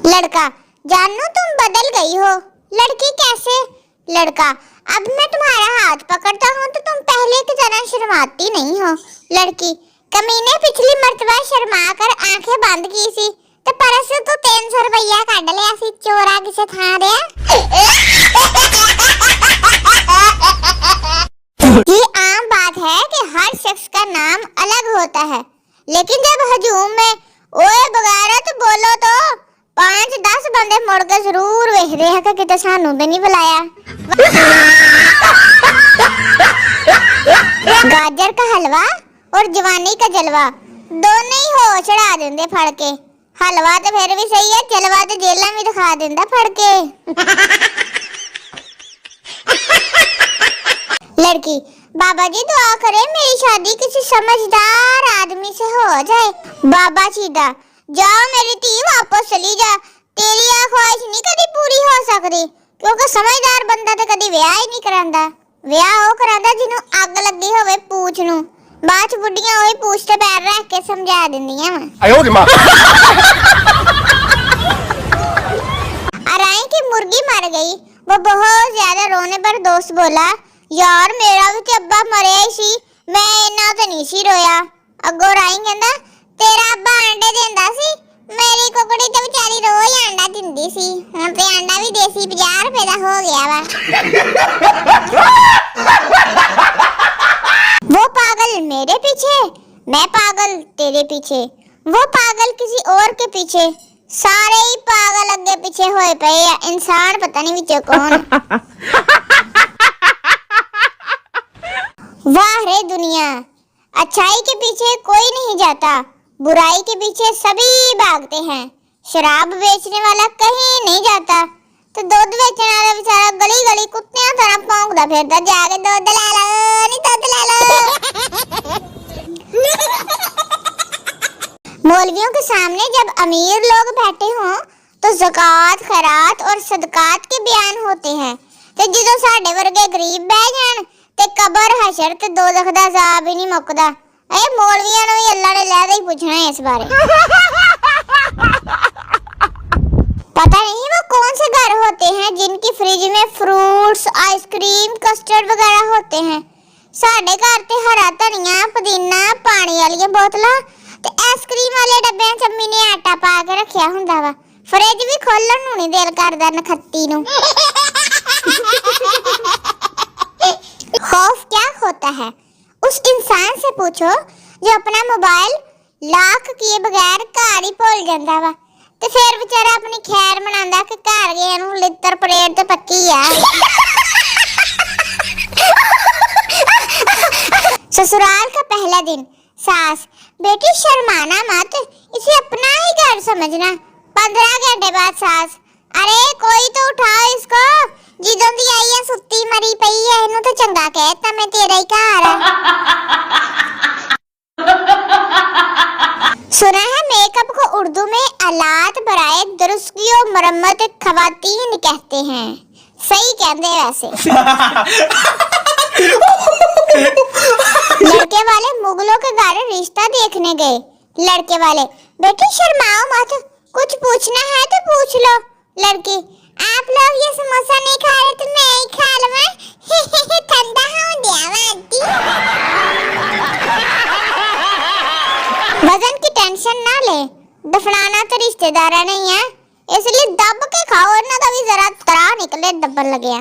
लड़का, जानू तुम बदल गई हो। लड़की, कैसे? लड़का, अब मैं तुम्हारा हाथ पकड़ता हूँ तो तुम पहले की तरह शर्माती नहीं हो। लड़की, कमीने, पिछली मर्तबा शर्मा कर आंखें बंद की सी तो परसों तो 300 रुपया काट लिया सी, चोरा किसे था दिया। ये आम बात है कि हर शख्स का नाम अलग होता है, लेकिन जब हजूम में ओए बगैरत बोलो तो 5-10 बंदे मुड़ के जरूर वेख रहे हैं कि किते सानू तो नहीं बुलाया। गाजर का हलवा और जवानी का जलवा दोनों ही हो चढ़ा देंदे फड़ के। हलवा तो फिर भी सही है, जलवा तो जेला में दिखा देंदा फड़ के। लड़की, बाबा जी दुआ करे मेरी शादी किसी समझदार आदमी से हो जाए। बाबा सीधा, जाओ मेरी धी वापस चली जा, तेरी यह ख्वाहिश नहीं कभी पूरी हो सकती, क्योंकि समझदार बंदा तो कभी विआह ही नहीं करांदा। विआह हो करांदा जिन्हों अग लगी होवे पूछ नूं, बाद बुढ़ियां ओही पूछ ते पैर रख के समझा दिंदियां वा। अराई की मुर्गी मर गई, वो बहुत ज्यादा रोने पर दोस्त बोला, यार मेरा भी अब्बा मरे ही सी, मैं इन्ना तो नहीं सी रोया। अगो राई कहंदा, तेरा अब्बा अंडे देंदा सी, मेरी कुकड़ी तो बेचारी रोज अंडा दिंदी सी, हुण ते अंडा भी देसी 50 रुपए दा हो गया वा। वो पागल मेरे पीछे, मैं पागल तेरे पीछे, वो पागल किसी और के पीछे, सारे ही पागल अगे पीछे होए पे, इंसान पता नहीं विच कौन। वाह रे दुनिया, अच्छाई के पीछे कोई नहीं जाता, बुराई के पीछे सभी भागते हैं। शराब बेचने वाला कहीं नहीं जाता तो दूध बेचने वाला बेचारा गली गली कुत्तियां तरह भौंकदा फिरदा, जाके दूध ले लो, नहीं दूध ले लो। मौलवियों के सामने जब अमीर लोग बैठे हों तो ज़कात, खैरात और सदकात के बयान होते हैं, ते जिदों साडे वर्गे गरीब बह जान ते कबर हशर ते दोज़ख दा अज़ाब ही नहीं मुकदा। ए मौलवियां नूं भी अल्लाह ने लहदा ही पूछना है इस बारे। पता नहीं वो कौन से घर होते हैं जिनकी फ्रिज में फ्रूट्स, आइसक्रीम, कस्टर्ड वगैरह होते हैं। साडे घर ते हरा धनिया, पुदीना, पानी वाली बोतलां ते आइसक्रीम वाले डब्बे च अम्मी ने आटा पा के रखिया हुंदा वा, फ्रिज भी खोलन नूं नहीं दिल करदा नखत्ती नूं। खौफ क्या होता है उस इंसान से पूछो जो अपना मोबाइल लॉक किए बगैर घर ही भूल जांदा वा, ते फिर बेचारा अपनी खैर मनांदा कि घर गए नूं लित्तर परेड ते पक्की आ। ससुराल का पहला दिन। सास, बेटी शर्माना मत, इसे अपना ही घर समझना। 15 घंटे बाद सास, अरे कोई तो उठाओ इसको, जिदों दी आई है सुत्ती मरी पई है, इनू तो चंगा कहता मैं तेरा ही घर है। सुना है मेकअप को उर्दू में आलात बराए दुरुस्तगी और मरम्मत खवातीन कहते हैं। सही कहते वैसे। लड़के वाले मुगलों के घर रिश्ता देखने गए। लड़के वाले, बेटी शर्माओ मत, कुछ पूछना है तो पूछ लो। लड़की, आप लोग ये समोसा नहीं खा रहे तो मैं ही खा लूं, ठंडा हो गया आंटी। वजन की टेंशन ना ले, दफनाना तो रिश्तेदारा नहीं है, इसलिए दब के खाओ ना, तभी जरा तरा निकले दबन लगे।